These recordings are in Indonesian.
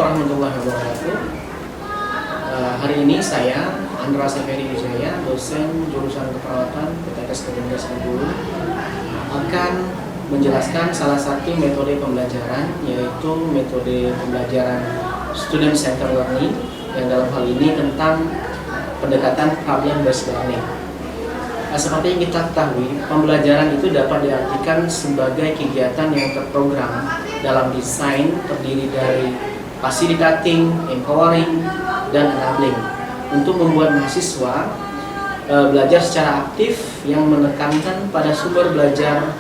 warahmatullahi wabarakatuh. Hari ini saya, Andra Severi Wijaya, dosen jurusan keperawatan PTKS Kemenkes Bengkulu, akan menjelaskan salah satu metode pembelajaran, yaitu metode pembelajaran Student Centered Learning, yang dalam hal ini tentang pendekatan problem based learning. Seperti yang kita ketahui, pembelajaran itu dapat diartikan sebagai kegiatan yang terprogram dalam desain, terdiri dari facilitating, empowering, dan enabling, untuk membuat mahasiswa belajar secara aktif yang menekankan pada sumber belajar.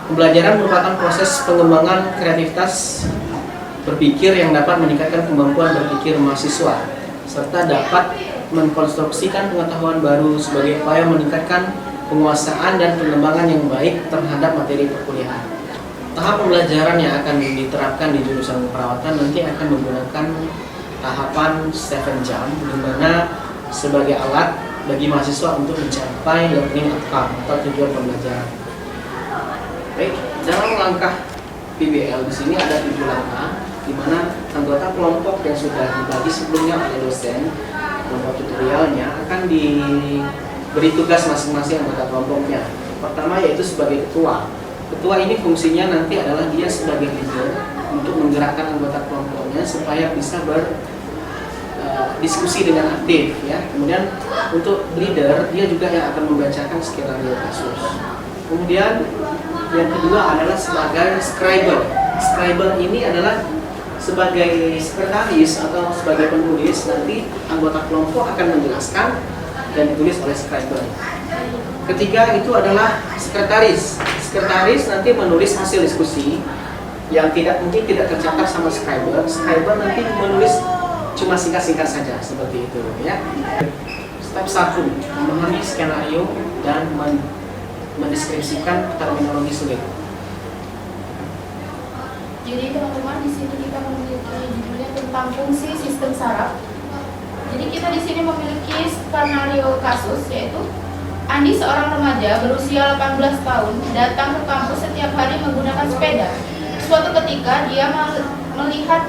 Pembelajaran merupakan proses pengembangan kreativitas berpikir yang dapat meningkatkan kemampuan berpikir mahasiswa, serta dapat mengkonstruksikan pengetahuan baru sebagai upaya meningkatkan penguasaan dan pengembangan yang baik terhadap materi perkuliahan. Tahap pembelajaran yang akan diterapkan di jurusan keperawatan nanti akan menggunakan tahapan 7 jam, di mana sebagai alat bagi mahasiswa untuk mencapai learning outcome atau tujuan pembelajaran. Baik, dalam langkah PBL di sini ada 7 langkah, di mana anggota kelompok yang sudah dibagi sebelumnya oleh dosen, kelompok tutorialnya, akan diberi tugas masing-masing anggota kelompoknya. Pertama yaitu sebagai ketua. Ketua ini fungsinya nanti adalah dia sebagai leader untuk menggerakkan anggota kelompoknya supaya bisa berdiskusi dengan aktif, ya. Kemudian untuk leader, dia juga yang akan membacakan skenario kasus. Kemudian yang kedua adalah sebagai scriber. Scriber ini adalah sebagai sekretaris atau sebagai penulis. Nanti anggota kelompok akan menjelaskan dan ditulis oleh scriber. Ketiga itu adalah sekretaris. Sekretaris nanti menulis hasil diskusi yang mungkin tidak tercatat sama scriber. Scriber nanti menulis cuma singkat-singkat saja, seperti itu, ya. Step 1, memahami skenario dan mendeskripsikan terminologi sulit. Jadi teman-teman, di sini kita memiliki judulnya tentang fungsi sistem saraf. Jadi kita di sini memiliki skenario kasus, yaitu Andi, seorang remaja berusia 18 tahun, datang ke kampus setiap hari menggunakan sepeda. Suatu ketika dia melihat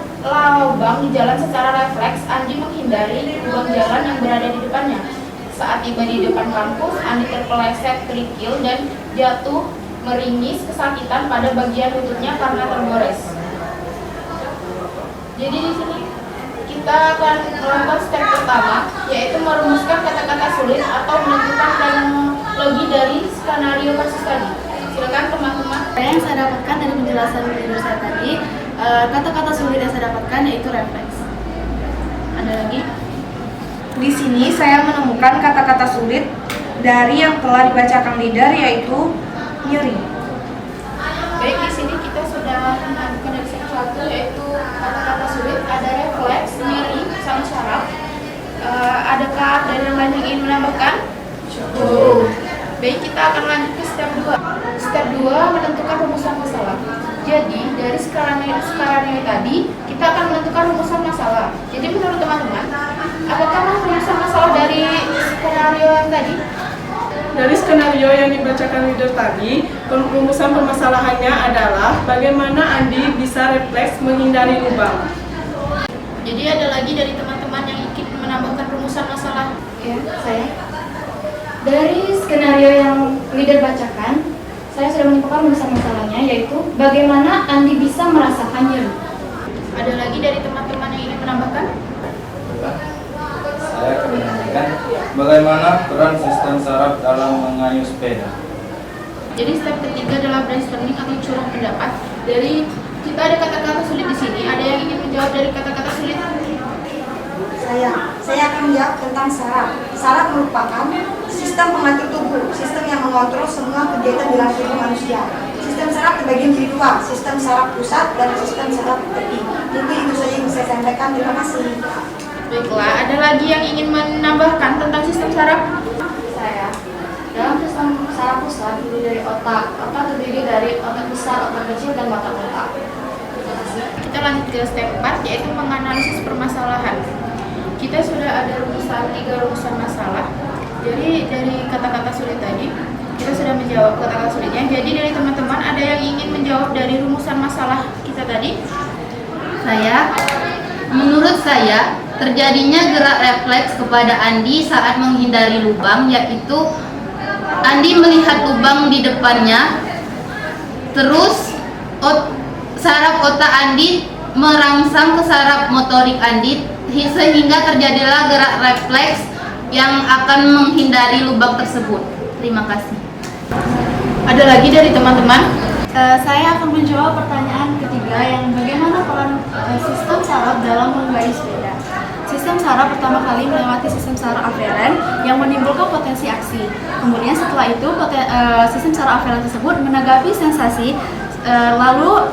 lubang di jalan. Secara refleks, Andi menghindari lubang jalan yang berada di depannya. Saat tiba di depan kampus, Andi terpeleset kerikil dan jatuh meringis kesakitan pada bagian lututnya karena tergores. Jadi di sini kita akan melakukan step pertama, yaitu merumuskan kata-kata sulit atau menentukan kronologi dari skenario kasus tadi. Silakan teman-teman. Yang saya dapatkan dari penjelasan leader saya tadi, kata-kata sulit yang saya dapatkan yaitu refleks. Ada lagi? Di sini saya menemukan kata-kata sulit dari yang telah dibacakan leader, yaitu nyeri. Baik, di sini kita sudah menemukan dari satu, yaitu kata-kata sulit, ada refleks, nyeri, sama syaraf. Adakah dari yang lain yang ingin menambahkan? Baik, kita akan lanjut ke step 2. Step 2, menentukan rumusan masalah. Jadi, dari skenario tadi, kita akan menentukan rumusan masalah. Jadi, menurut teman-teman, apakah rumusan masalah dari skenario yang tadi? Dari skenario yang dibacakan leader tadi, rumusan permasalahannya adalah bagaimana Andi bisa refleks menghindari lubang. Jadi ada lagi dari teman-teman yang ingin menambahkan rumusan masalah? Ya, saya. Dari skenario yang leader bacakan, saya sudah menyimpulkan rumusan masalahnya, yaitu bagaimana Andi bisa merasakan nyeri. Ada lagi dari teman-teman yang ingin menambahkan? Saya akan menanyakan bagaimana peran sistem saraf dalam mengayuh sepeda. Jadi step ketiga adalah brainstorming atau curah pendapat. Dari kita ada kata-kata sulit di sini. Ada yang ingin menjawab dari kata-kata sulit? Saya akan menjawab tentang saraf. Saraf merupakan sistem pengatur tubuh, sistem yang mengontrol semua kegiatan di dalam tubuh manusia. Sistem saraf terbagi menjadi 2, sistem saraf pusat dan sistem saraf tepi. Itu saja yang saya sampaikan. Terima kasih. Baiklah, ada lagi yang ingin menambahkan tentang sistem saraf? Saya. Dalam sistem saraf pusat terdiri dari otak. Otak terdiri dari otak besar, otak kecil, dan mata otak. Terima kasih. Kita lanjut ke step 4, yaitu menganalisis permasalahan. Kita sudah ada 3 rumusan masalah. Jadi dari kata-kata sulit tadi, kita sudah menjawab kata-kata sulitnya. Jadi dari teman-teman ada yang ingin menjawab dari rumusan masalah kita tadi? Saya. Menurut saya, terjadinya gerak refleks kepada Andi saat menghindari lubang, yaitu Andi melihat lubang di depannya, terus saraf otak Andi merangsang ke saraf motorik Andi, sehingga terjadilah gerak refleks yang akan menghindari lubang tersebut. Terima kasih. Ada lagi dari teman-teman? Saya akan menjawab pertanyaan ketiga yang bagaimana peran sistem saraf dalam mengendarai sepeda. Sistem saraf pertama kali melewati sistem saraf aferen yang menimbulkan potensi aksi. Kemudian setelah itu sistem saraf aferen tersebut menanggapi sensasi, lalu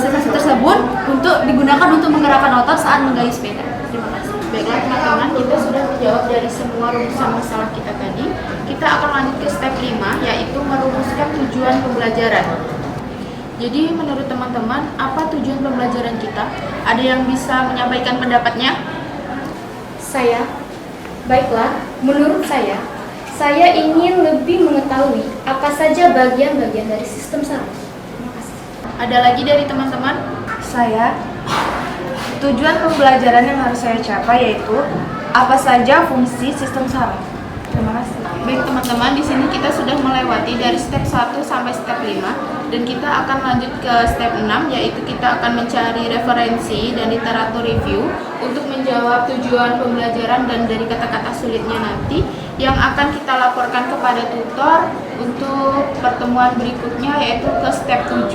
sensasi tersebut untuk digunakan untuk menggerakkan otot saat menggayuh sepeda. Terima kasih. Baiklah teman-teman, kita sudah menjawab dari semua rumusan masalah kita tadi. Kita akan lanjut ke step 5, yaitu merumuskan tujuan pembelajaran. Jadi menurut teman-teman, apa tujuan pembelajaran kita? Ada yang bisa menyampaikan pendapatnya? Baiklah, menurut saya ingin lebih mengetahui apa saja bagian-bagian dari sistem saraf. Terima kasih. Ada lagi dari teman-teman? Tujuan pembelajaran yang harus saya capai yaitu apa saja fungsi sistem saraf. Terima kasih. Baik teman-teman, di sini kita sudah melewati dari step 1 sampai step 5 dan kita akan lanjut ke step 6, yaitu kita akan mencari referensi dan literatur review untuk menjawab tujuan pembelajaran dan dari kata-kata sulitnya nanti yang akan kita laporkan kepada tutor untuk pertemuan berikutnya, yaitu ke step 7.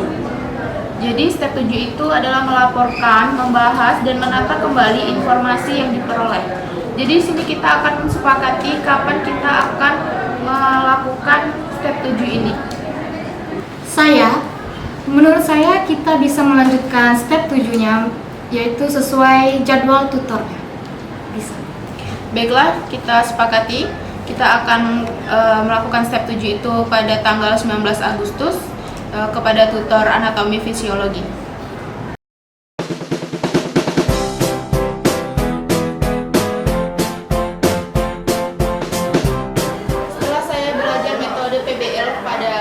Jadi step 7 itu adalah melaporkan, membahas, dan menata kembali informasi yang diperoleh. Jadi di sini kita akan sepakati kapan kita akan melakukan step 7 ini. Menurut saya kita bisa melanjutkan step 7-nya, yaitu sesuai jadwal tutornya. Bisa. Baiklah, kita sepakati kita akan melakukan step 7 itu pada tanggal 19 Agustus kepada tutor anatomi fisiologi. Setelah saya belajar metode PBL kepada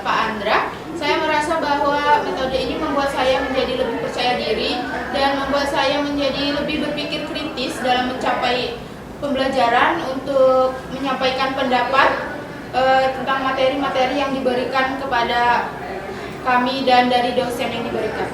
Pak Andra, saya merasa bahwa metode ini membuat saya menjadi lebih percaya diri dan membuat saya menjadi lebih berpikir kritis dalam mencapai pembelajaran untuk menyampaikan pendapat tentang materi-materi yang diberikan kepada kami dan dari dosen yang diberikan.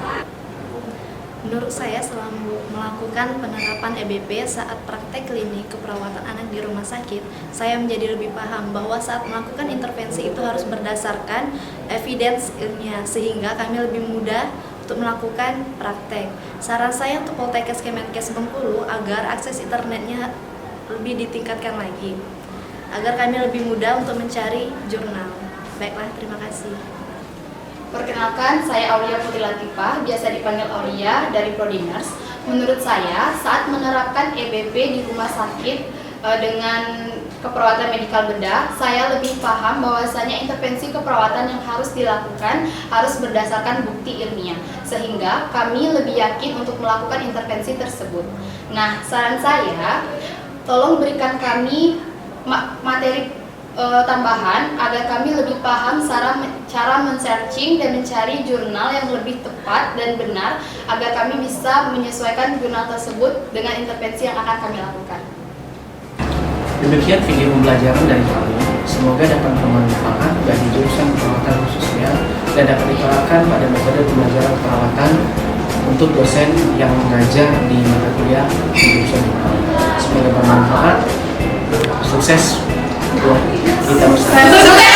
Menurut saya, selama melakukan penerapan EBP saat praktek klinik keperawatan anak di rumah sakit, saya menjadi lebih paham bahwa saat melakukan intervensi itu harus berdasarkan evidence ilmiah, sehingga kami lebih mudah untuk melakukan praktek. Saran saya untuk Poltekkes Kemenkes Bengkulu agar akses internetnya lebih ditingkatkan lagi, agar kami lebih mudah untuk mencari jurnal. Baiklah, terima kasih. Perkenalkan, saya Aulia Putri Latifah, biasa dipanggil Aulia dari Prodiners. Menurut saya, saat menerapkan EBP di rumah sakit dengan keperawatan medikal bedah, saya lebih paham bahwasanya intervensi keperawatan yang harus dilakukan harus berdasarkan bukti ilmiah, sehingga kami lebih yakin untuk melakukan intervensi tersebut. Nah, saran saya, tolong berikan kami materi tambahan agar kami lebih paham cara men-searching dan mencari jurnal yang lebih tepat dan benar agar kami bisa menyesuaikan jurnal tersebut dengan intervensi yang akan kami lakukan. Demikian video pembelajaran dari kami. Semoga dapat bermanfaat bagi jurusan perawatan khususnya dan dapat diterapkan pada metode pembelajaran perawatan untuk dosen yang mengajar di mata kuliah di jurusan ini. Semoga bermanfaat. Sukses buat kita bersama.